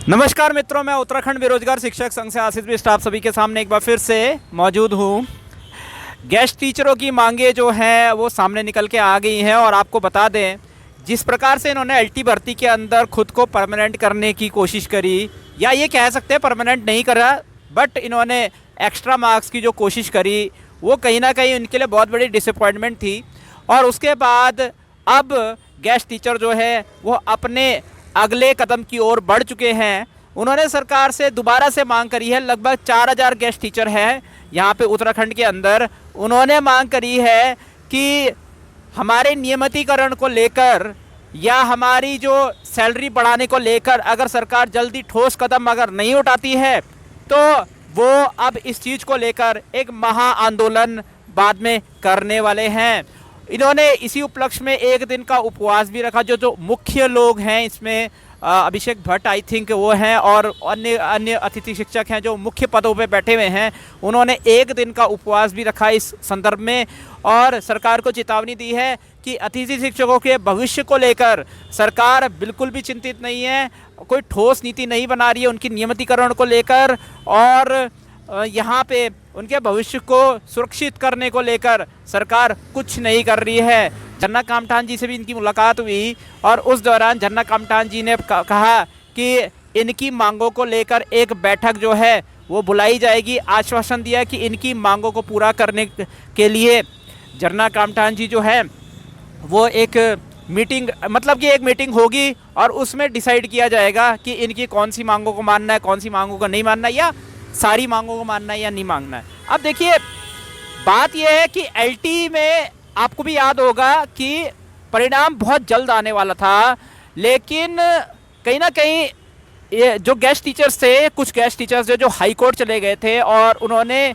नमस्कार मित्रों, मैं उत्तराखंड बेरोजगार शिक्षक संघ से आशीष मिश्र आप सभी के सामने एक बार फिर से मौजूद हूँ। गेस्ट टीचरों की मांगे जो हैं वो सामने निकल के आ गई हैं और आपको बता दें, जिस प्रकार से इन्होंने एलटी भर्ती के अंदर खुद को परमानेंट करने की कोशिश करी, या ये कह सकते हैं परमानेंट नहीं करा, बट इन्होंने एक्स्ट्रा मार्क्स की जो कोशिश करी वो कहीं ना कहीं उनके लिए बहुत बड़ी डिसअपॉइंटमेंट थी। और उसके बाद अब गेस्ट टीचर जो है वो अपने अगले कदम की ओर बढ़ चुके हैं। उन्होंने सरकार से दोबारा से मांग करी है। लगभग 4000 गेस्ट टीचर हैं यहाँ पे उत्तराखंड के अंदर। उन्होंने मांग करी है कि हमारे नियमितीकरण को लेकर या हमारी जो सैलरी बढ़ाने को लेकर अगर सरकार जल्दी ठोस कदम अगर नहीं उठाती है तो वो अब इस चीज़ को लेकर एक महा आंदोलन बाद में करने वाले हैं। इन्होंने इसी उपलक्ष्य में एक दिन का उपवास भी रखा। जो मुख्य लोग हैं इसमें अभिषेक भट्ट आई थिंक वो हैं, और अन्य अन्य अतिथि शिक्षक हैं जो मुख्य पदों पे बैठे हुए हैं। उन्होंने एक दिन का उपवास भी रखा इस संदर्भ में और सरकार को चेतावनी दी है कि अतिथि शिक्षकों के भविष्य को लेकर सरकार बिल्कुल भी चिंतित नहीं है, कोई ठोस नीति नहीं बना रही है उनकी नियमितीकरण को लेकर, और यहाँ पे उनके भविष्य को सुरक्षित करने को लेकर सरकार कुछ नहीं कर रही है। झरना कामठान जी से भी इनकी मुलाकात हुई और उस दौरान झरना कामठान जी ने कहा कि इनकी मांगों को लेकर एक बैठक जो है वो बुलाई जाएगी। आश्वासन दिया कि इनकी मांगों को पूरा करने के लिए झरना कामठान जी जो है वो एक मीटिंग, मतलब कि एक मीटिंग होगी और उसमें डिसाइड किया जाएगा कि इनकी कौन सी मांगों को मानना है, कौन सी मांगों को नहीं मानना है, या सारी मांगों को मानना है या नहीं मांगना है। अब देखिए, बात यह है कि एलटी में आपको भी याद होगा कि परिणाम बहुत जल्द आने वाला था, लेकिन कहीं ना कहीं ये जो गेस्ट टीचर्स थे, कुछ गेस्ट टीचर्स जो हाई कोर्ट चले गए थे और उन्होंने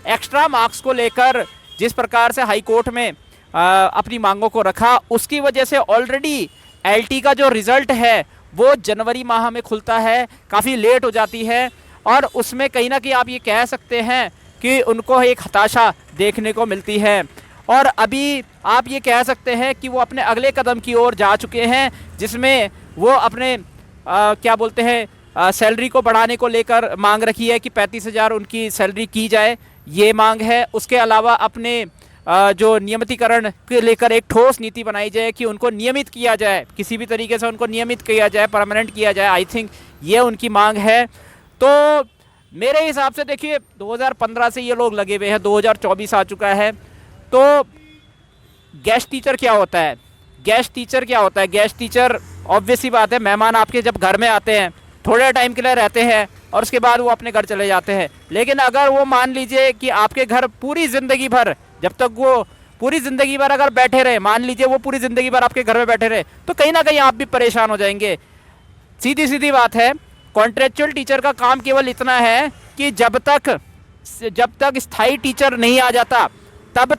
एक्स्ट्रा मार्क्स को लेकर जिस प्रकार से हाई कोर्ट में अपनी मांगों को रखा, उसकी वजह से ऑलरेडी एलटी का जो रिज़ल्ट है वो जनवरी माह में खुलता है, काफ़ी लेट हो जाती है, और उसमें कहीं ना कहीं आप ये कह सकते हैं कि उनको एक हताशा देखने को मिलती है। और अभी आप ये कह सकते हैं कि वो अपने अगले कदम की ओर जा चुके हैं, जिसमें वो अपने क्या बोलते हैं सैलरी को बढ़ाने को लेकर मांग रखी है कि 35,000 उनकी सैलरी की जाए, ये मांग है। उसके अलावा अपने जो नियमितीकरण के लेकर एक ठोस नीति बनाई जाए कि उनको नियमित किया जाए, किसी भी तरीके से उनको नियमित किया जाए, परमानेंट किया जाए। आई थिंक ये उनकी मांग है। तो मेरे हिसाब से देखिए, 2015 से ये लोग लगे हुए हैं, 2024 आ चुका है। तो गेस्ट टीचर क्या होता है? गेस्ट टीचर क्या होता है? गेस्ट टीचर ऑब्वियस ही बात है, मेहमान आपके जब घर में आते हैं, थोड़े टाइम के लिए रहते हैं और उसके बाद वो अपने घर चले जाते हैं। लेकिन अगर वो मान लीजिए कि आपके घर पूरी ज़िंदगी भर, जब तक वो पूरी ज़िंदगी भर अगर बैठे रहे, मान लीजिए वो पूरी ज़िंदगी भर आपके घर में बैठे रहे, तो कहीं ना कहीं आप भी परेशान हो जाएंगे। सीधी सीधी बात है। कॉन्ट्रेक्चुअल टीचर का काम केवल इतना है कि जब तक स्थायी टीचर नहीं आ जाता तब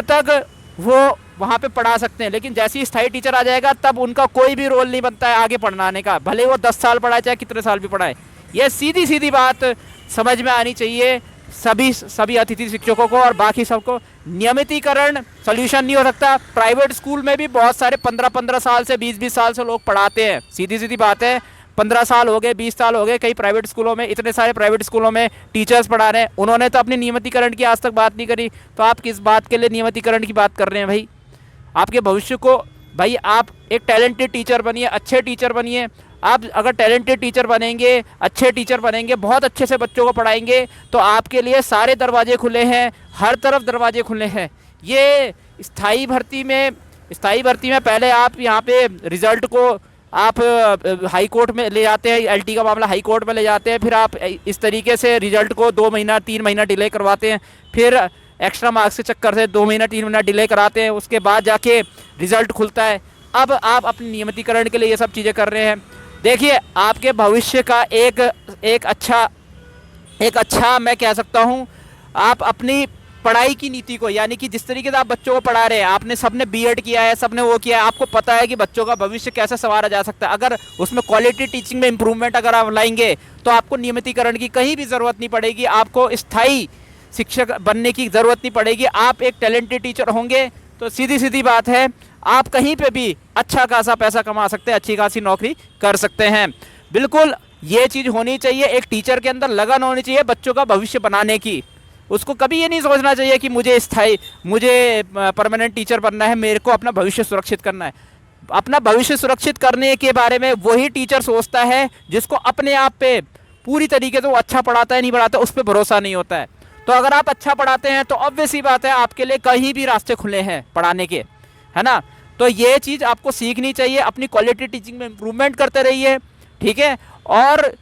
तक वो वहाँ पे पढ़ा सकते हैं, लेकिन जैसे ही स्थायी टीचर आ जाएगा तब उनका कोई भी रोल नहीं बनता है आगे पढ़ाने का, भले वो 10 साल पढ़ाए चाहे कितने साल भी पढ़ाए। ये सीधी सीधी बात समझ में आनी चाहिए सभी अतिथि शिक्षकों को और बाकी सबको। नियमितीकरण सोल्यूशन नहीं हो सकता। प्राइवेट स्कूल में भी बहुत सारे 15-15 साल से 20-20 साल से लोग पढ़ाते हैं, सीधी सीधी बात है। 15 साल हो गए, 20 साल हो गए, कई प्राइवेट स्कूलों में, इतने सारे प्राइवेट स्कूलों में टीचर्स पढ़ा रहे हैं। उन्होंने तो अपनी नियमितीकरण की आज तक बात नहीं करी, तो आप किस बात के लिए नियमितीकरण की बात कर रहे हैं भाई? आपके भविष्य को, भाई आप एक टैलेंटेड टीचर बनिए, अच्छे टीचर बनिए। आप अगर टैलेंटेड टीचर बनेंगे, अच्छे टीचर बनेंगे, बहुत अच्छे से बच्चों को पढ़ाएंगे, तो आपके लिए सारे दरवाजे खुले हैं, हर तरफ दरवाजे खुले हैं। ये स्थायी भर्ती में पहले आप यहाँ पे रिज़ल्ट को आप हाई कोर्ट में ले जाते हैं, एलटी का मामला हाई कोर्ट में ले जाते हैं, फिर आप इस तरीके से रिज़ल्ट को 2 महीना 3 महीना डिले करवाते हैं, फिर एक्स्ट्रा मार्क्स के चक्कर से 2 महीना 3 महीना डिले कराते हैं, उसके बाद जाके रिज़ल्ट खुलता है। अब आप अपने नियमितीकरण के लिए ये सब चीज़ें कर रहे हैं। देखिए, आपके भविष्य का एक अच्छा मैं कह सकता हूँ, आप अपनी पढ़ाई की नीति को, यानी कि जिस तरीके से आप बच्चों को पढ़ा रहे हैं, आपने सबने बीएड किया है, सबने वो किया है, आपको पता है कि बच्चों का भविष्य कैसे संवारा जा सकता है। अगर उसमें क्वालिटी टीचिंग में इंप्रूवमेंट अगर आप लाएंगे तो आपको नियमितीकरण की कहीं भी ज़रूरत नहीं पड़ेगी, आपको स्थायी शिक्षक बनने की ज़रूरत नहीं पड़ेगी। आप एक टैलेंटेड टीचर होंगे तो सीधी सीधी बात है, आप कहीं पे भी अच्छा खासा पैसा कमा सकते हैं, अच्छी खासी नौकरी कर सकते हैं। बिल्कुल ये चीज़ होनी चाहिए, एक टीचर के अंदर लगन होनी चाहिए बच्चों का भविष्य बनाने की। उसको कभी ये नहीं सोचना चाहिए कि मुझे परमानेंट टीचर बनना है, मेरे को अपना भविष्य सुरक्षित करना है। अपना भविष्य सुरक्षित करने के बारे में वही टीचर सोचता है जिसको अपने आप पे पूरी तरीके से वो अच्छा पढ़ाता है नहीं पढ़ाता उस पर भरोसा नहीं होता है। तो अगर आप अच्छा पढ़ाते हैं तो ऑब्वियस ही बात है आपके लिए कहीं भी रास्ते खुले हैं पढ़ाने के, है ना। तो ये चीज़ आपको सीखनी चाहिए, अपनी क्वालिटी टीचिंग में इम्प्रूवमेंट करते रहिए, ठीक है। और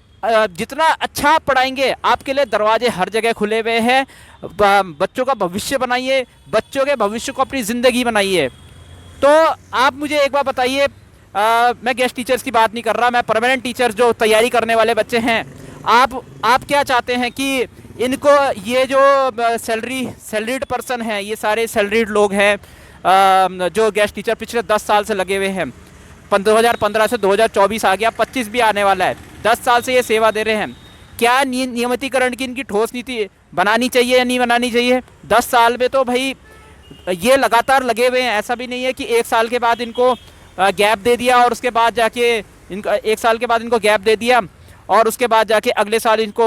जितना अच्छा आप पढ़ाएंगे आपके लिए दरवाजे हर जगह खुले हुए हैं। बच्चों का भविष्य बनाइए, बच्चों के भविष्य को अपनी ज़िंदगी बनाइए। तो आप मुझे एक बार बताइए, मैं गेस्ट टीचर्स की बात नहीं कर रहा, मैं परमानेंट टीचर्स जो तैयारी करने वाले बच्चे हैं, आप क्या चाहते हैं कि इनको ये जो सैलरीड पर्सन हैं, ये सारे सैलरीड लोग हैं जो गेस्ट टीचर पिछले 10 साल से लगे हुए हैं, 2015 से 2024 आ गया, 25 भी आने वाला है, 10 साल से ये सेवा दे रहे हैं, क्या नियमितीकरण की इनकी ठोस नीति बनानी चाहिए या नहीं बनानी चाहिए? 10 साल में तो भाई ये लगातार लगे हुए हैं, ऐसा भी नहीं है कि एक साल के बाद इनको गैप दे दिया और उसके बाद जाके इनको एक साल के बाद इनको गैप दे दिया और उसके बाद जाके अगले साल इनको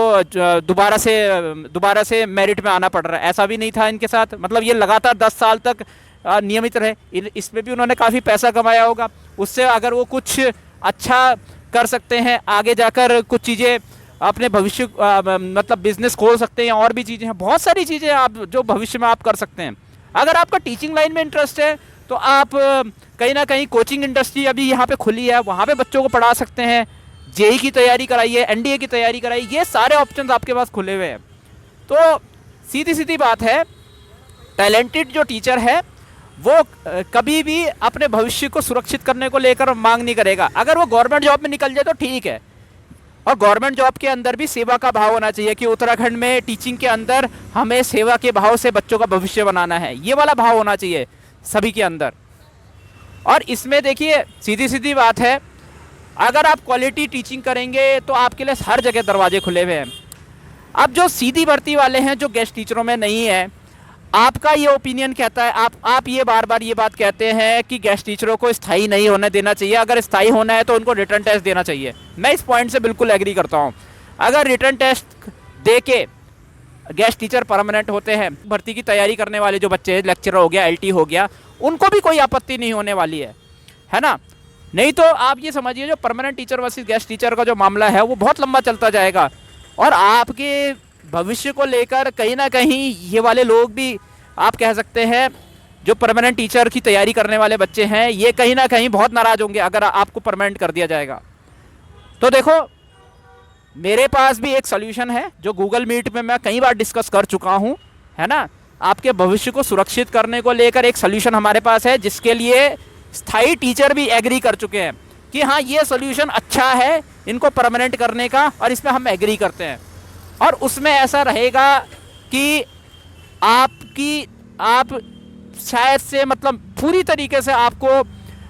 दोबारा से मेरिट में आना पड़ रहा है। ऐसा भी नहीं था इनके साथ, मतलब ये लगातार 10 साल तक नियमित रहे। इसमें भी उन्होंने काफ़ी पैसा कमाया होगा, उससे अगर वो कुछ अच्छा कर सकते हैं आगे जाकर, कुछ चीज़ें अपने भविष्य मतलब बिजनेस खोल सकते हैं, और भी चीज़ें हैं, बहुत सारी चीज़ें आप जो भविष्य में आप कर सकते हैं। अगर आपका टीचिंग लाइन में इंटरेस्ट है तो आप कहीं ना कहीं कोचिंग इंडस्ट्री अभी यहाँ पे खुली है, वहाँ पे बच्चों को पढ़ा सकते हैं। जेई की तैयारी कराइए, एनडीए की तैयारी कराइए, ये सारे ऑप्शंस आपके पास खुले हुए हैं। तो सीधी सीधी बात है, टैलेंटेड जो टीचर है वो कभी भी अपने भविष्य को सुरक्षित करने को लेकर मांग नहीं करेगा। अगर वो गवर्नमेंट जॉब में निकल जाए तो ठीक है, और गवर्नमेंट जॉब के अंदर भी सेवा का भाव होना चाहिए कि उत्तराखंड में टीचिंग के अंदर हमें सेवा के भाव से बच्चों का भविष्य बनाना है, ये वाला भाव होना चाहिए सभी के अंदर। और इसमें देखिए सीधी सीधी बात है, अगर आप क्वालिटी टीचिंग करेंगे तो आपके लिए हर जगह दरवाजे खुले हुए हैं। अब जो सीधी भर्ती वाले हैं जो गेस्ट टीचरों में नहीं है, आपका ये ओपिनियन कहता है, आप ये बार बार ये बात कहते हैं कि गेस्ट टीचरों को स्थायी नहीं होने देना चाहिए, अगर स्थायी होना है तो उनको रिटर्न टेस्ट देना चाहिए। मैं इस पॉइंट से बिल्कुल एग्री करता हूँ। अगर रिटर्न टेस्ट दे के गेस्ट टीचर परमानेंट होते हैं, भर्ती की तैयारी करने वाले जो बच्चे, लेक्चरर हो गया, एलटी हो गया, उनको भी कोई आपत्ति नहीं होने वाली है ना। नहीं तो आप ये समझिए जो permanent teacher versus guest teacher का जो मामला है वो बहुत लंबा चलता जाएगा, और आपके भविष्य को लेकर कहीं ना कहीं ये वाले लोग भी, आप कह सकते हैं जो परमानेंट टीचर की तैयारी करने वाले बच्चे हैं, ये कहीं ना कहीं बहुत नाराज़ होंगे अगर आपको परमानेंट कर दिया जाएगा। तो देखो, मेरे पास भी एक सोल्यूशन है जो गूगल मीट में मैं कई बार डिस्कस कर चुका हूँ, है ना। आपके भविष्य को सुरक्षित करने को लेकर एक सोल्यूशन हमारे पास है, जिसके लिए स्थायी टीचर भी एग्री कर चुके हैं कि हाँ ये सोल्यूशन अच्छा है इनको परमानेंट करने का, और इसमें हम एग्री करते हैं। और उसमें ऐसा रहेगा कि आप शायद से मतलब पूरी तरीके से आपको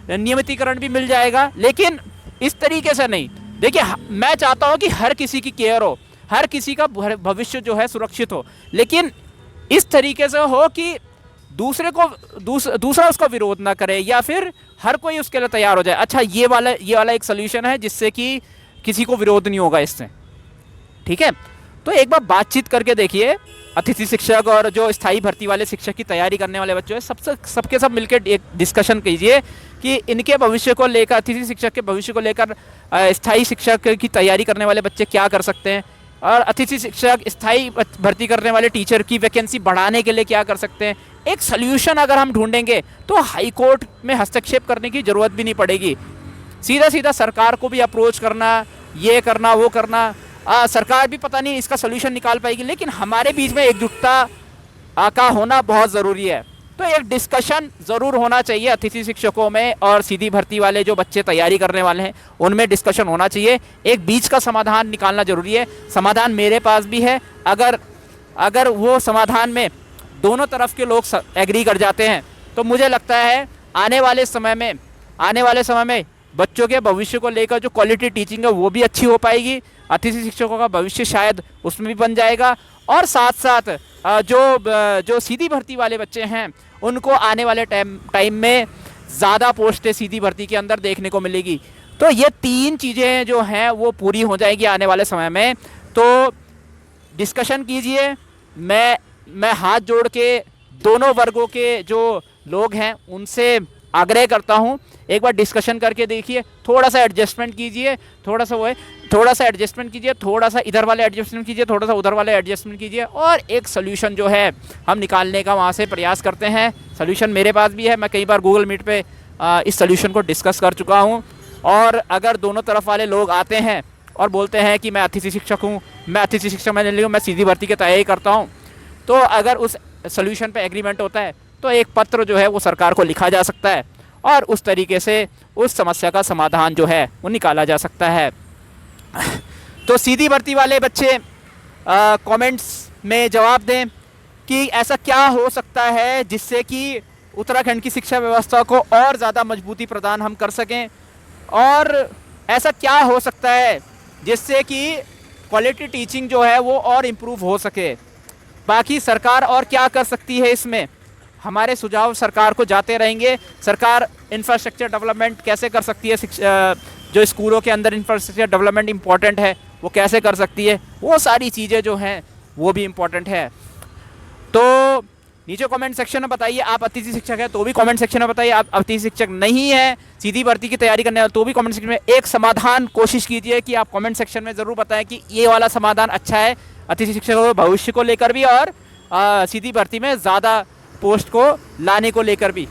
नियमितीकरण भी मिल जाएगा, लेकिन इस तरीके से नहीं। देखिए, मैं चाहता हूँ कि हर किसी की केयर हो, हर किसी का भविष्य जो है सुरक्षित हो, लेकिन इस तरीके से हो कि दूसरा उसका विरोध ना करे, या फिर हर कोई उसके लिए तैयार हो जाए। अच्छा, ये वाला एक सोल्यूशन है जिससे कि किसी को विरोध नहीं होगा इससे, ठीक है। तो एक बार बातचीत करके देखिए अतिथि शिक्षक और जो स्थायी भर्ती वाले शिक्षक की तैयारी करने वाले बच्चों है, सबके सब मिलकर एक डिस्कशन कीजिए कि इनके भविष्य को लेकर, अतिथि शिक्षक के भविष्य को लेकर स्थायी शिक्षक की तैयारी करने वाले बच्चे क्या कर सकते हैं, और अतिथि शिक्षक स्थायी भर्ती करने वाले टीचर की वैकेंसी बढ़ाने के लिए क्या कर सकते हैं। एक सोल्यूशन अगर हम ढूंढेंगे तो हाई कोर्ट में हस्तक्षेप करने की ज़रूरत भी नहीं पड़ेगी। सीधा सीधा सरकार को भी अप्रोच करना, ये करना वो करना, सरकार भी पता नहीं इसका सोल्यूशन निकाल पाएगी, लेकिन हमारे बीच में एकजुटता का होना बहुत ज़रूरी है। तो एक डिस्कशन ज़रूर होना चाहिए अतिथि शिक्षकों में, और सीधी भर्ती वाले जो बच्चे तैयारी करने वाले हैं उनमें डिस्कशन होना चाहिए। एक बीच का समाधान निकालना ज़रूरी है। समाधान मेरे पास भी है, अगर वो समाधान में दोनों तरफ के लोग एग्री कर जाते हैं तो मुझे लगता है आने वाले समय में बच्चों के भविष्य को लेकर जो क्वालिटी टीचिंग है वो भी अच्छी हो पाएगी, अतिथि शिक्षकों का भविष्य शायद उसमें भी बन जाएगा, और साथ साथ जो सीधी भर्ती वाले बच्चे हैं उनको आने वाले टाइम में ज़्यादा पोस्टें सीधी भर्ती के अंदर देखने को मिलेगी। तो ये 3 चीज़ें जो हैं वो पूरी हो जाएगी आने वाले समय में। तो डिस्कशन कीजिए। मैं हाथ जोड़ के दोनों वर्गों के जो लोग हैं उनसे आग्रह करता हूं, एक बार डिस्कशन करके देखिए, थोड़ा सा एडजस्टमेंट कीजिए, थोड़ा सा एडजस्टमेंट कीजिए, थोड़ा सा इधर वाले एडजस्टमेंट कीजिए, थोड़ा सा उधर वाले एडजस्टमेंट कीजिए, और एक सोल्यूशन जो है हम निकालने का वहाँ से प्रयास करते हैं। सोल्यूशन मेरे पास भी है, मैं कई बार गूगल मीट पे इस सोल्यूशन को डिस्कस कर चुका हूँ। और अगर दोनों तरफ वाले लोग आते हैं और बोलते हैं कि मैं अतिथि शिक्षक हूँ, मैं अतिथि शिक्षक में नहीं हूँ, मैं सीधी भर्ती की तैयारी करता हूँ, तो अगर उस सोल्यूशन पे एग्रीमेंट होता है तो एक पत्र जो है वो सरकार को लिखा जा सकता है और उस तरीके से उस समस्या का समाधान जो है वो निकाला जा सकता है। तो सीधी भर्ती वाले बच्चे कमेंट्स में जवाब दें कि ऐसा क्या हो सकता है जिससे कि उत्तराखंड की शिक्षा व्यवस्था को और ज़्यादा मजबूती प्रदान हम कर सकें, और ऐसा क्या हो सकता है जिससे कि क्वालिटी टीचिंग जो है वो और इम्प्रूव हो सके। बाकी सरकार और क्या कर सकती है, इसमें हमारे सुझाव सरकार को जाते रहेंगे। सरकार इंफ्रास्ट्रक्चर डेवलपमेंट कैसे कर सकती है, जो स्कूलों के अंदर इंफ्रास्ट्रक्चर डेवलपमेंट इंपॉर्टेंट है वो कैसे कर सकती है, वो सारी चीज़ें जो हैं वो भी इम्पॉर्टेंट है। तो नीचे कमेंट सेक्शन में बताइए, आप अतिथि शिक्षक है तो भी कमेंट सेक्शन में बताइए, आप अतिथि शिक्षक नहीं है, सीधी भर्ती की तैयारी करने वाले तो भी कमेंट सेक्शन में एक समाधान कोशिश कीजिए कि आप कमेंट सेक्शन में ज़रूर बताएं कि ये वाला समाधान अच्छा है अतिथि शिक्षकों के भविष्य को लेकर भी और सीधी भर्ती में ज़्यादा पोस्ट को लाने को लेकर भी।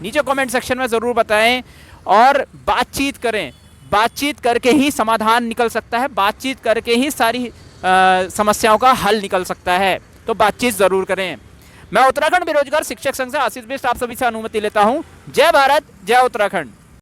नीचे कमेंट सेक्शन में ज़रूर बताएं और बातचीत करें। बातचीत करके ही समाधान निकल सकता है, बातचीत करके ही सारी समस्याओं का हल निकल सकता है, तो बातचीत ज़रूर करें। मैं उत्तराखंड बेरोजगार शिक्षक संघ से आशीष बिष्ट आप सभी से अनुमति लेता हूं। जय भारत, जय उत्तराखंड।